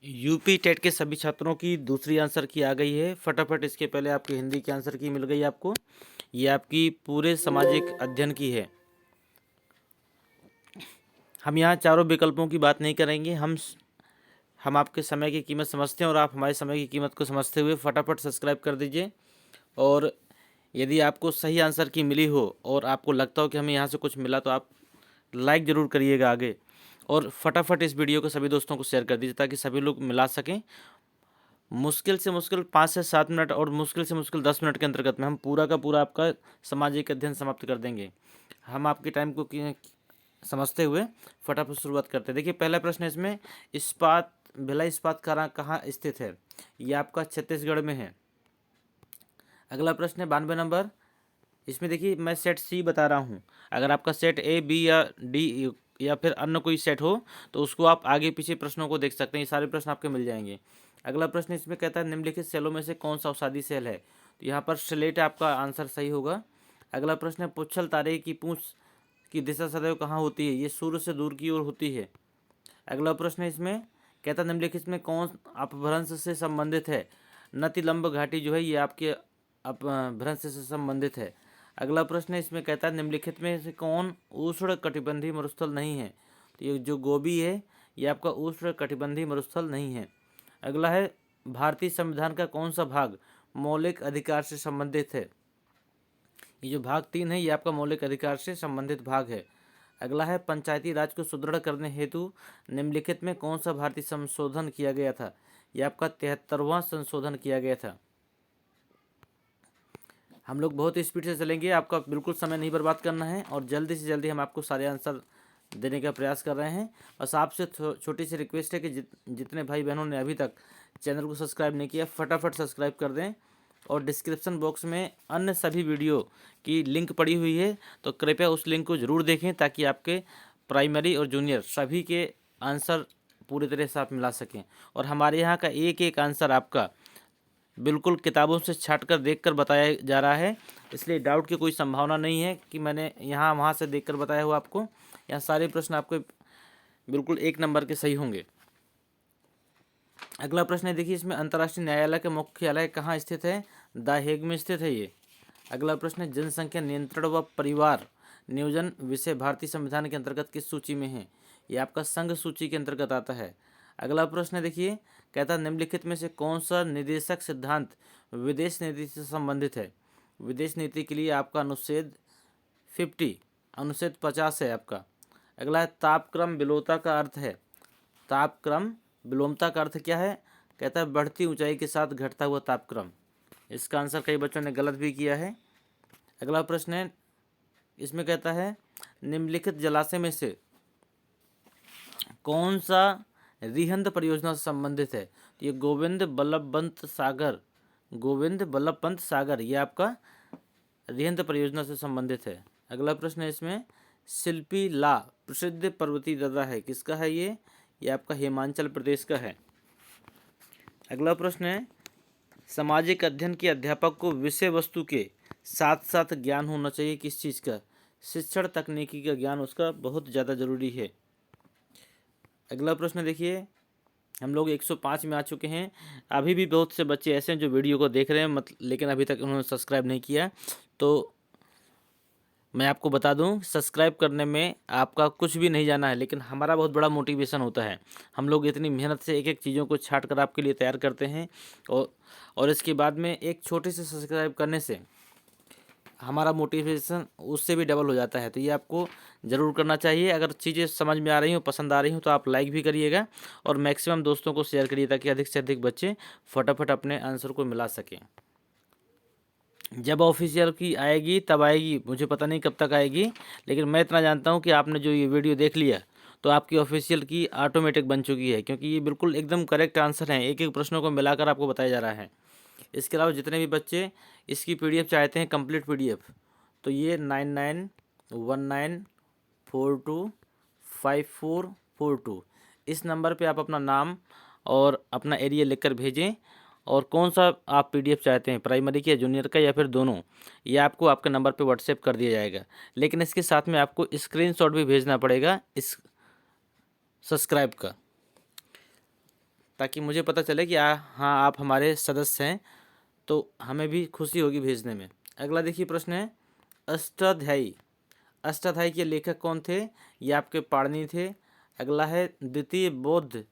UP TET के सभी छात्रों की दूसरी आंसर की आ गई है। फटाफट इसके पहले आपकी हिंदी की आंसर की मिल गई आपको। ये आपकी पूरे सामाजिक अध्ययन की है। हम यहाँ चारों विकल्पों की बात नहीं करेंगे। हम आपके समय की कीमत समझते हैं और आप हमारे समय की कीमत को समझते हुए फटाफट सब्सक्राइब कर दीजिए। और यदि आपको सही आंसर की मिली हो और आपको लगता हो कि हमें यहाँ से कुछ मिला तो आप लाइक ज़रूर करिएगा आगे। और फटाफट इस वीडियो को सभी दोस्तों को शेयर कर दीजिए ताकि सभी लोग मिला सकें। मुश्किल से मुश्किल 5 से 7 मिनट और मुश्किल से मुश्किल 10 मिनट के अंतर्गत में हम पूरा का पूरा आपका सामाजिक अध्ययन समाप्त कर देंगे। हम आपके टाइम को समझते हुए फटाफट शुरुआत करते हैं। देखिए पहला प्रश्न है इसमें, भिलाई इस्पात कारखाना कहाँ स्थित है? ये आपका छत्तीसगढ़ में है। अगला प्रश्न है 92 नंबर। इसमें देखिए मैं सेट सी बता रहा हूँ। अगर आपका सेट ए, बी या डी या फिर अन्य कोई सेट हो तो उसको आप आगे पीछे प्रश्नों को देख सकते हैं। ये सारे प्रश्न आपके मिल जाएंगे। अगला प्रश्न इसमें कहता है निम्नलिखित सेलों में से कौन सा अवसादी सेल है? तो यहाँ पर स्लेट आपका आंसर सही होगा। अगला प्रश्न है पुच्छल तारे की पूंछ की दिशा सदैव कहाँ होती है? ये सूर्य से दूर की ओर होती है। अगला प्रश्न है इसमें कहता है निम्नलिखित में कौन अपभ्रंश से संबंधित है? नतिलंब घाटी जो है ये आपके अपभ्रंश से संबंधित है। अगला प्रश्न है इसमें कहता है निम्नलिखित में से कौन उष्ण कटिबंधीय मरुस्थल नहीं है? तो ये जो गोबी है ये आपका उष्ण कटिबंधीय मरुस्थल नहीं है। अगला है भारतीय संविधान का कौन सा भाग मौलिक अधिकार से संबंधित है? ये जो भाग 3 है ये आपका मौलिक अधिकार से संबंधित भाग है। अगला है पंचायती राज को सुदृढ़ करने हेतु निम्नलिखित में कौन सा भारतीय संशोधन किया गया था? यह आपका 73वां संशोधन किया गया था। हम लोग बहुत स्पीड से चलेंगे, आपका बिल्कुल समय नहीं बर्बाद करना है और जल्दी से जल्दी हम आपको सारे आंसर देने का प्रयास कर रहे हैं। बस आपसे छोटी सी रिक्वेस्ट है कि जितने भाई बहनों ने अभी तक चैनल को सब्सक्राइब नहीं किया फटाफट सब्सक्राइब कर दें। और डिस्क्रिप्शन बॉक्स में अन्य सभी वीडियो की लिंक पड़ी हुई है, तो कृपया उस लिंक को ज़रूर देखें ताकि आपके प्राइमरी और जूनियर सभी के आंसर पूरी तरह से आप मिला सकें। और हमारे यहाँ का एक एक आंसर आपका बिल्कुल किताबों से छाट कर देख कर बताया जा रहा है, इसलिए डाउट की कोई संभावना नहीं है कि मैंने यहाँ वहाँ से देख कर बताया हुआ आपको। यहाँ सारे प्रश्न आपके बिल्कुल 1 नंबर के सही होंगे। अगला प्रश्न है देखिए इसमें अंतर्राष्ट्रीय न्यायालय का मुख्यालय कहाँ स्थित है? द हेग में स्थित है ये। अगला प्रश्न है जनसंख्या नियंत्रण व परिवार नियोजन विषय भारतीय संविधान के अंतर्गत किस सूची में है? ये आपका संघ सूची के अंतर्गत आता है। अगला प्रश्न है देखिए कहता है निम्नलिखित में से कौन सा निदेशक सिद्धांत विदेश नीति से संबंधित है? विदेश नीति के लिए आपका अनुच्छेद 50 है आपका। अगला है तापक्रम विलोमता का अर्थ है। तापक्रम विलोमता का अर्थ क्या है? कहता है बढ़ती ऊंचाई के साथ घटता हुआ तापक्रम। इसका आंसर कई बच्चों ने गलत भी किया है। अगला प्रश्न है इसमें कहता है निम्नलिखित जलाशय में से कौन सा रिहंद परियोजना से संबंधित है? तो ये गोविंद बल्लभ पंत सागर ये आपका रिहंद परियोजना से संबंधित है। अगला प्रश्न है इसमें शिल्पी ला प्रसिद्ध पर्वतीय दर्रा है, किसका है ये आपका हिमाचल प्रदेश का है। अगला प्रश्न है सामाजिक अध्ययन के अध्यापक को विषय वस्तु के साथ साथ ज्ञान होना चाहिए, किस चीज़ का? शिक्षण तकनीकी का ज्ञान उसका बहुत ज़्यादा जरूरी है। अगला प्रश्न देखिए हम लोग 105 में आ चुके हैं। अभी भी बहुत से बच्चे ऐसे हैं जो वीडियो को देख रहे हैं लेकिन अभी तक उन्होंने सब्सक्राइब नहीं किया। तो मैं आपको बता दूं सब्सक्राइब करने में आपका कुछ भी नहीं जाना है, लेकिन हमारा बहुत बड़ा मोटिवेशन होता है। हम लोग इतनी मेहनत से एक एक चीज़ों को छाट कर आपके लिए तैयार करते हैं और इसके बाद में एक छोटे से सब्सक्राइब करने से हमारा मोटिवेशन उससे भी डबल हो जाता है। तो ये आपको ज़रूर करना चाहिए। अगर चीज़ें समझ में आ रही हो, पसंद आ रही हो तो आप लाइक भी करिएगा और मैक्सिमम दोस्तों को शेयर करिए ताकि अधिक से अधिक बच्चे फटाफट अपने आंसर को मिला सकें। जब ऑफिशियल की आएगी तब आएगी, मुझे पता नहीं कब तक आएगी, लेकिन मैं इतना जानता हूँ कि आपने जो ये वीडियो देख लिया तो आपकी ऑफिशियल की ऑटोमेटिक बन चुकी है, क्योंकि ये बिल्कुल एकदम करेक्ट आंसर हैं। एक एक प्रश्नों को मिलाकर आपको बताया जा रहा है। इसके अलावा जितने भी बच्चे इसकी PDF चाहते हैं कंप्लीट PDF, तो ये 9919425442 इस नंबर पे आप अपना नाम और अपना एरिया लिखकर भेजें और कौन सा आप PDF चाहते हैं, प्राइमरी का या जूनियर का या फिर दोनों, ये आपको आपके नंबर पे व्हाट्सएप कर दिया जाएगा। लेकिन इसके साथ में आपको स्क्रीनशॉट भी भेजना पड़ेगा इस सब्सक्राइब का, ताकि मुझे पता चले कि हाँ आप हमारे सदस्य हैं, तो हमें भी खुशी होगी भेजने में। अगला देखिए प्रश्न है अष्टाध्यायी। अष्टाध्यायी के लेखक कौन थे? ये आपके पाणिनि थे। अगला है द्वितीय बौद्ध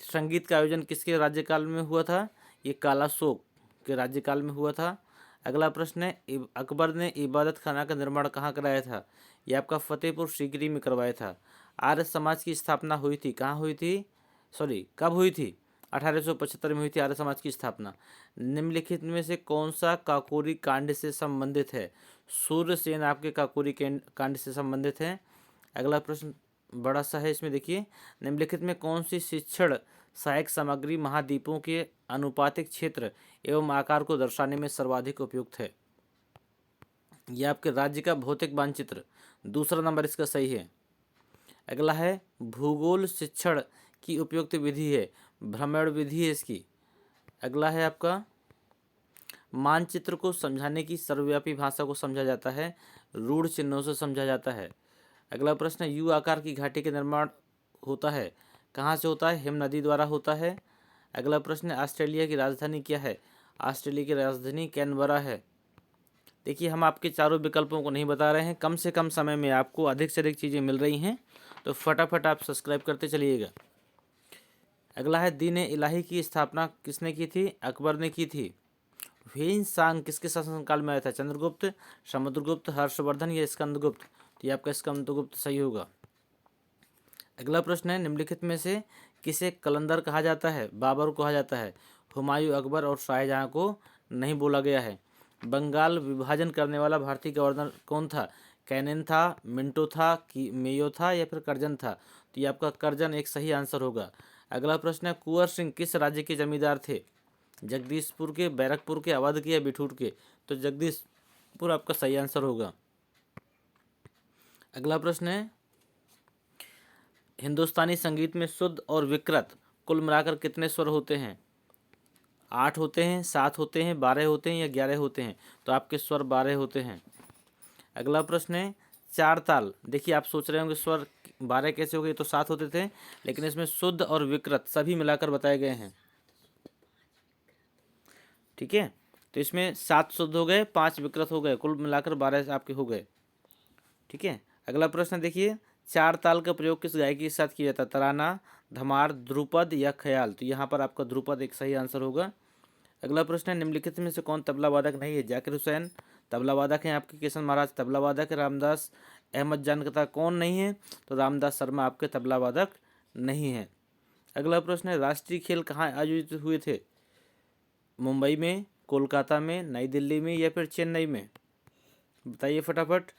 संगीत का आयोजन किसके राज्यकाल में हुआ था? ये कालाशोक के राज्यकाल में हुआ था। अगला प्रश्न है अकबर ने इबादत खाना का निर्माण कहाँ कराया था? ये आपका फतेहपुर सीकरी में करवाया था। आर्य समाज की स्थापना हुई थी, कहाँ हुई थी, सॉरी कब हुई थी? 1875 में हुई थी आर्य समाज की स्थापना। निम्नलिखित में से कौन सा काकोरी कांड से संबंधित है? सूर्यसेन आपके काकोरी कांड से संबंधित है। अगला प्रश्न बड़ा सा है, इसमें देखिए निम्नलिखित में कौन सी शिक्षण सहायक सामग्री महाद्वीपों के अनुपातिक क्षेत्र एवं आकार को दर्शाने में सर्वाधिक उपयुक्त है? यह आपके राज्य का भौतिक मानचित्र, दूसरा नंबर इसका सही है। अगला है भूगोल शिक्षण की उपयुक्त विधि है, भ्रमण विधि है इसकी। अगला है आपका मानचित्र को समझाने की सर्वव्यापी भाषा को समझा जाता है, रूढ़ चिन्हों से समझा जाता है। अगला प्रश्न यू आकार की घाटी का निर्माण होता है, कहाँ से होता है? हिम नदी द्वारा होता है। अगला प्रश्न ऑस्ट्रेलिया की राजधानी क्या है? ऑस्ट्रेलिया की राजधानी कैनबरा है। देखिए हम आपके चारों विकल्पों को नहीं बता रहे हैं, कम से कम समय में आपको अधिक से अधिक चीज़ें मिल रही हैं, तो फटाफट आप सब्सक्राइब करते चलिएगा। अगला है दीन इलाही की स्थापना किसने की थी? अकबर ने की थी। ह्वेन सांग किसके शासनकाल में आया था? चंद्रगुप्त, समुद्रगुप्त, हर्षवर्धन या स्कंदगुप्त? तो ये आपका स्कंदगुप्त सही होगा। अगला प्रश्न है निम्नलिखित में से किसे कलंदर कहा जाता है? बाबर को कहा जाता है। हुमायूं, अकबर और शाहजहां को नहीं बोला गया है। बंगाल विभाजन करने वाला भारतीय गवर्नर कौन था? कैनिन था, मिंटो था, कि मेयो था या फिर कर्जन था? तो ये आपका कर्जन एक सही आंसर होगा। अगला प्रश्न है कुंवर सिंह किस राज्य के जमींदार थे? जगदीशपुर के, बैरकपुर के, अवध के या बिठूर के? तो जगदीशपुर आपका सही आंसर होगा। अगला प्रश्न है हिंदुस्तानी संगीत में शुद्ध और विकृत कुल मिलाकर कितने स्वर होते हैं? 8 होते हैं, 7 होते हैं, 12 होते हैं या 11 होते हैं? तो आपके स्वर 12 होते हैं। अगला प्रश्न है चार ताल। देखिए आप सोच रहे होंगे स्वर 12 कैसे हो गए, तो 7 होते थे, लेकिन इसमें शुद्ध और विकृत सभी मिलाकर बताए गए हैं। ठीक है, तो इसमें 7 शुद्ध हो गए, 5 विकृत हो गए, कुल मिलाकर 12 आपके हो गए। ठीक है, अगला प्रश्न देखिए चार ताल का प्रयोग किस गायकी के साथ किया जाता है? तराना, धमार, ध्रुपद या ख्याल? तो यहाँ पर आपका ध्रुपद एक सही आंसर होगा। अगला प्रश्न है निम्नलिखित में से कौन तबला वादक नहीं है? जाकिर हुसैन तबला वादक हैं आपके, किशन महाराज तबला वादक है, रामदास अहमद जानकता कौन नहीं है? तो रामदास शर्मा आपके तबला वादक नहीं है। अगला प्रश्न है राष्ट्रीय खेल कहाँ आयोजित हुए थे? मुंबई में, कोलकाता में, नई दिल्ली में या फिर चेन्नई में? बताइए फटाफट।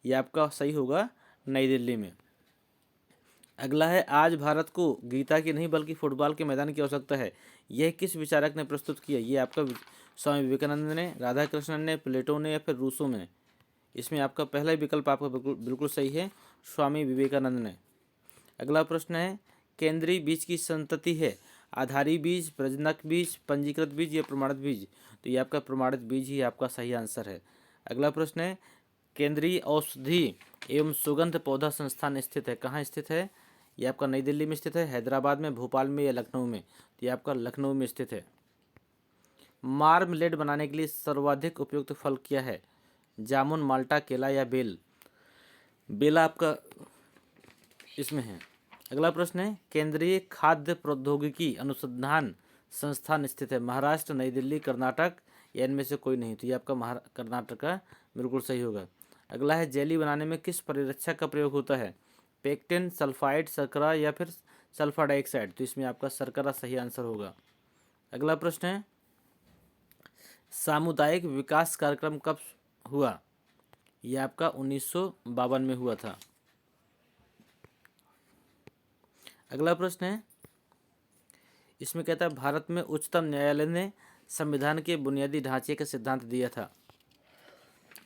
ये आपका सही होगा नई दिल्ली में। अगला है आज भारत को गीता की नहीं बल्कि फुटबॉल के मैदान की आवश्यकता है, यह किस विचारक ने प्रस्तुत किया? ये आपका स्वामी विवेकानंद ने, राधा कृष्णन ने, प्लेटो ने या फिर रूसो ने? इसमें आपका पहला विकल्प आपका बिल्कुल बिल्कुल सही है, स्वामी विवेकानंद ने। अगला प्रश्न है केंद्रीय बीज की संतति है आधारी बीज, प्रजनक बीज, पंजीकृत बीज या प्रमाणित बीज? तो ये आपका प्रमाणित बीज ही आपका सही आंसर है। अगला प्रश्न है केंद्रीय औषधि एवं सुगंध पौधा संस्थान स्थित है, कहाँ स्थित है? ये आपका नई दिल्ली में स्थित है, हैदराबाद में, भोपाल में या लखनऊ में? तो ये आपका लखनऊ में स्थित है। मार्मलेड बनाने के लिए सर्वाधिक उपयुक्त फल क्या है? जामुन, माल्टा, केला या बेल? बेला आपका इसमें है। अगला प्रश्न है केंद्रीय खाद्य प्रौद्योगिकी अनुसंधान संस्थान स्थित है महाराष्ट्र, नई दिल्ली, कर्नाटक या इनमें से कोई नहीं? तो ये आपका कर्नाटक का बिल्कुल सही होगा। अगला है जेली बनाने में किस परिरक्षक का प्रयोग होता है? पेक्टिन, सल्फाइड, शर्करा या फिर सल्फर डाइऑक्साइड? तो इसमें आपका शर्करा सही आंसर होगा। अगला प्रश्न है सामुदायिक विकास कार्यक्रम कब हुआ? यह आपका 1952 में हुआ था। अगला प्रश्न है इसमें कहता है भारत में उच्चतम न्यायालय ने संविधान के बुनियादी ढांचे का सिद्धांत दिया था?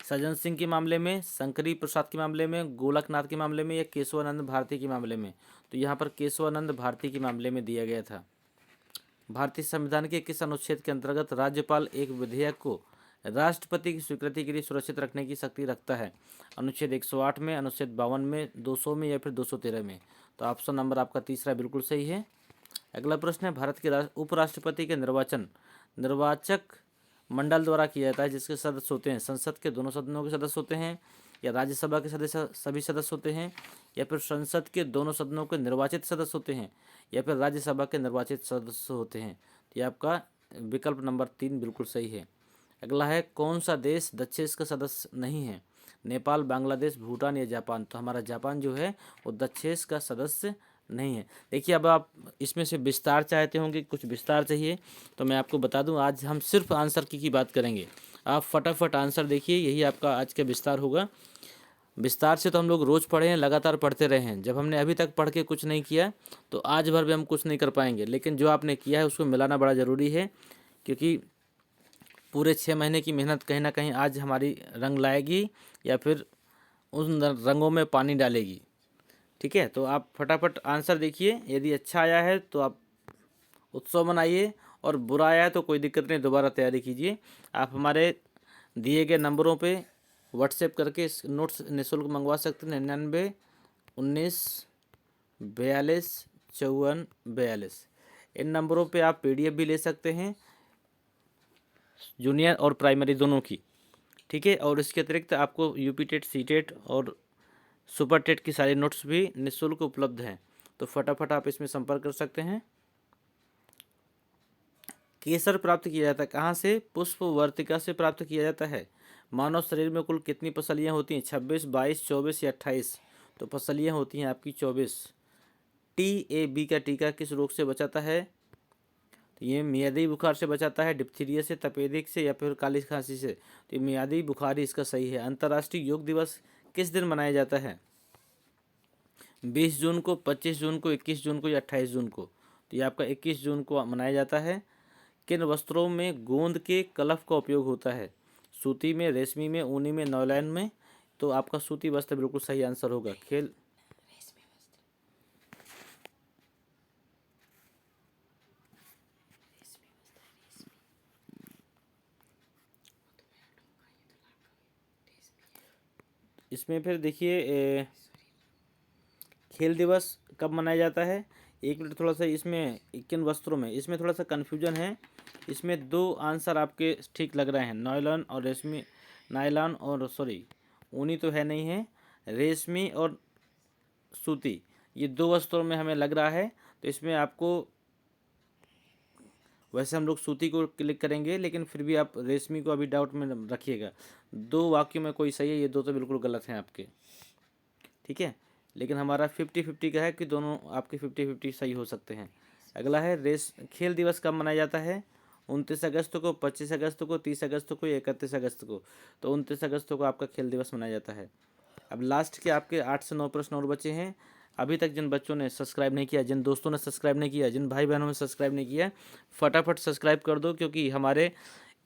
सज्जन सिंह के मामले में, शंकरी प्रसाद के मामले में, गोलकनाथ के मामले में या केशवानंद भारती के मामले में? तो यहाँ पर केशवानंद भारती के मामले में दिया गया था। भारतीय संविधान के किस अनुच्छेद के अंतर्गत राज्यपाल एक विधेयक को राष्ट्रपति की स्वीकृति के लिए सुरक्षित रखने की शक्ति रखता है? अनुच्छेद 108 में, अनुच्छेद 52 में, 200 में या फिर 213 में? तो ऑप्शन नंबर आपका तीसरा बिल्कुल सही है। अगला प्रश्न है, भारत के उपराष्ट्रपति के निर्वाचक मंडल द्वारा किया जाता है, जिसके सदस्य होते हैं संसद के दोनों सदनों के सदस्य होते हैं, या राज्यसभा के सदस्य सभी सदस्य होते हैं, या फिर संसद के दोनों सदनों के निर्वाचित सदस्य होते हैं, या फिर राज्यसभा के निर्वाचित सदस्य होते हैं। तो ये आपका विकल्प नंबर 3 बिल्कुल सही है। अगला है, कौन सा देश दक्षेस का सदस्य नहीं है? नेपाल, बांग्लादेश, भूटान या जापान? तो हमारा जापान जो है वो दक्षेस का सदस्य नहीं है। देखिए, अब आप इसमें से विस्तार चाहते होंगे, कुछ विस्तार चाहिए, तो मैं आपको बता दूं, आज हम सिर्फ आंसर की बात करेंगे। आप फटाफट आंसर देखिए, यही आपका आज का विस्तार होगा। विस्तार से तो हम लोग रोज़ पढ़े हैं, लगातार पढ़ते रहे हैं। जब हमने अभी तक पढ़ के कुछ नहीं किया तो आज भर भी हम कुछ नहीं कर पाएंगे, लेकिन जो आपने किया है उसको मिलाना बड़ा ज़रूरी है, क्योंकि पूरे 6 महीने की मेहनत कहीं ना कहीं आज हमारी रंग लाएगी या फिर उन रंगों में पानी डालेगी। ठीक है, तो आप फटाफट आंसर देखिए। यदि अच्छा आया है तो आप उत्सव मनाइए, और बुरा आया है तो कोई दिक्कत नहीं, दोबारा तैयारी कीजिए। आप हमारे दिए गए नंबरों पे व्हाट्सएप करके इस नोट्स निःशुल्क मंगवा सकते हैं। 99 19 42 54 42। इन नंबरों पे आप PDF भी ले सकते हैं, जूनियर और प्राइमरी दोनों की। ठीक है, और इसके अतिरिक्त आपको UP टेट, CTET और सुपर टेट की सारी नोट्स भी निःशुल्क उपलब्ध हैं, तो फटाफट आप इसमें संपर्क कर सकते हैं। केसर प्राप्त किया जाता है कहाँ से? पुष्प वर्तिका से प्राप्त किया जाता है। मानव शरीर में कुल कितनी पसलियाँ होती हैं? 26, 22, 24 या 28? तो पसलियाँ होती हैं आपकी 24। TAB का टीका किस रोग से बचाता है? तो ये मियादी बुखार से बचाता है, डिप्थीरिया से, तपेदिक से, या फिर काली खांसी से? तो ये मियादी बुखार ही इसका सही है। अंतर्राष्ट्रीय योग दिवस किस दिन मनाया जाता है? 20 जून को, 25 जून को, 21 जून को या 28 जून को? तो ये आपका 21 जून को मनाया जाता है। किन वस्त्रों में गोंद के कलफ का उपयोग होता है? सूती में, रेशमी में, ऊनी में, नॉयलॉन में? तो आपका सूती वस्त्र बिल्कुल सही आंसर होगा। खेल इसमें फिर देखिए, खेल दिवस कब मनाया जाता है? एक मिनट, थोड़ा सा इसमें किन वस्त्रों में, इसमें थोड़ा सा कन्फ्यूजन है। इसमें 2 आंसर आपके ठीक लग रहे हैं, नायलॉन और रेशमी। नायलॉन और सॉरी, ऊनी तो है नहीं है, रेशमी और सूती, ये 2 वस्त्रों में हमें लग रहा है। तो इसमें आपको, वैसे हम लोग सूती को क्लिक करेंगे, लेकिन फिर भी आप रेशमी को अभी डाउट में रखिएगा। 2 वाक्यों में कोई सही है, ये 2 तो बिल्कुल गलत हैं आपके। ठीक है, लेकिन हमारा 50-50 का है कि दोनों आपके 50-50 सही हो सकते हैं। अगला है, खेल दिवस कब मनाया जाता है? 29 अगस्त को, 25 अगस्त को, 30 अगस्त को या 31 अगस्त को? तो 29 अगस्त को आपका खेल दिवस मनाया जाता है। अब लास्ट के आपके 8 से 9 प्रश्न और बचे हैं। अभी तक जिन बच्चों ने सब्सक्राइब नहीं किया, जिन दोस्तों ने सब्सक्राइब नहीं किया, जिन भाई बहनों ने सब्सक्राइब नहीं किया, फटाफट सब्सक्राइब कर दो, क्योंकि हमारे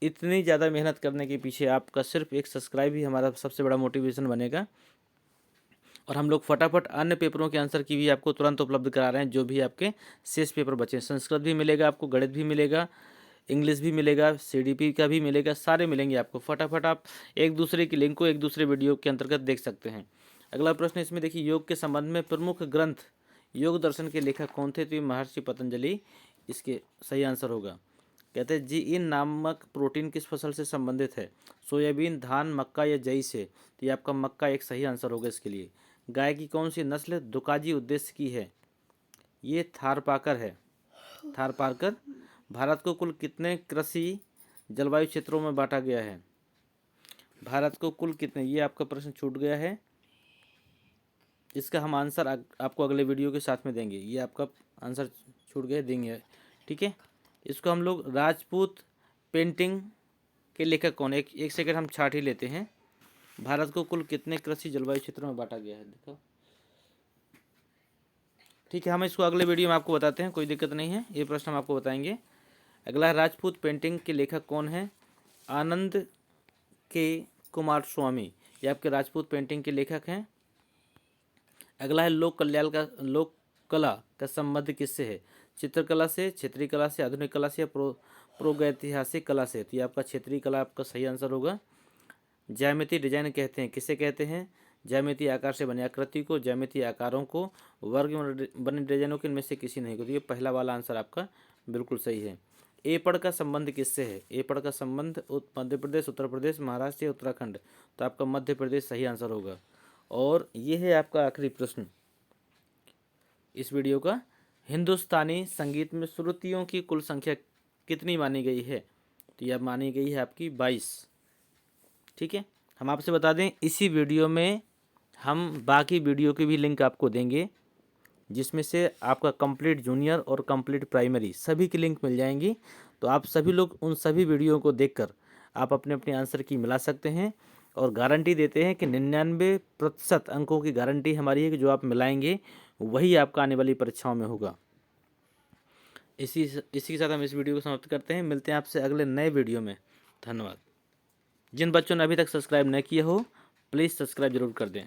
इतनी ज़्यादा मेहनत करने के पीछे आपका सिर्फ एक सब्सक्राइब ही हमारा सबसे बड़ा मोटिवेशन बनेगा। और हम लोग फटाफट अन्य पेपरों के आंसर की भी आपको तुरंत उपलब्ध करा रहे हैं, जो भी आपके शेष पेपर बचे हैं। संस्कृत भी मिलेगा आपको, गणित भी मिलेगा, इंग्लिश भी मिलेगा, CDP का भी मिलेगा, सारे मिलेंगे आपको। फटाफट आप एक दूसरे की लिंक को एक दूसरे वीडियो के अंतर्गत देख सकते हैं। अगला प्रश्न इसमें देखिए, योग के संबंध में प्रमुख ग्रंथ योग दर्शन के लेखक कौन थे? तो ये महर्षि पतंजलि इसके सही आंसर होगा। कहते हैं, जीइन नामक प्रोटीन किस फसल से संबंधित है? सोयाबीन, धान, मक्का या जई से? तो ये आपका मक्का एक सही आंसर होगा इसके लिए। गाय की कौन सी नस्ल दुकाजी उद्देश्य की है? ये थारपाकर है, थारपारकर। भारत को कुल कितने कृषि जलवायु क्षेत्रों में बांटा गया है? भारत को कुल कितने, ये आपका प्रश्न छूट गया है, इसका हम आंसर आपको अगले वीडियो के साथ में देंगे। ये आपका आंसर छूट गया, देंगे। ठीक है, इसको हम लोग राजपूत पेंटिंग के लेखक कौन है? एक सेकंड हम छाट ही लेते हैं। भारत को कुल कितने कृषि जलवायु क्षेत्रों में बांटा गया है, देखो। ठीक है, हम इसको अगले वीडियो में आपको बताते हैं, कोई दिक्कत नहीं है, ये प्रश्न हम आपको बताएंगे। अगला है, राजपूत पेंटिंग के लेखक कौन है? आनंद के कुमार स्वामी, ये आपके राजपूत पेंटिंग के लेखक हैं। अगला है, लोक कला का संबंध किससे है? चित्रकला से, क्षेत्रीय कला से, आधुनिक कला से या प्रागैतिहासिक कला से? तो ये आपका क्षेत्रीय कला आपका सही आंसर होगा। ज्यामिति डिजाइन कहते हैं, किसे कहते हैं? ज्यामितीय आकार से बने आकृति को, ज्यामितीय आकारों को, वर्ग में बने डिजाइनों के इनमें से किसी नहीं को। तो ये पहला वाला आंसर आपका बिल्कुल सही है। ए पढ़ का संबंध किससे है? ए पढ़ का संबंध मध्य प्रदेश, उत्तर प्रदेश, महाराष्ट्र या उत्तराखंड। तो आपका मध्य प्रदेश सही आंसर होगा। और ये है आपका आखिरी प्रश्न इस वीडियो का। हिंदुस्तानी संगीत में श्रुतियों की कुल संख्या कितनी मानी गई है? तो यह मानी गई है आपकी 22। ठीक है, हम आपसे बता दें इसी वीडियो में हम बाकी वीडियो की भी लिंक आपको देंगे, जिसमें से आपका कंप्लीट जूनियर और कंप्लीट प्राइमरी सभी की लिंक मिल जाएंगी। तो आप सभी लोग उन सभी वीडियो को देखकर आप अपने अपने आंसर की मिला सकते हैं। और गारंटी देते हैं कि 99% अंकों की गारंटी हमारी है कि जो आप मिलाएंगे वही आपका आने वाली परीक्षाओं में होगा। इसी के साथ हम इस वीडियो को समाप्त करते हैं। मिलते हैं आपसे अगले नए वीडियो में। धन्यवाद। जिन बच्चों ने अभी तक सब्सक्राइब नहीं किया हो प्लीज़ सब्सक्राइब जरूर कर दें।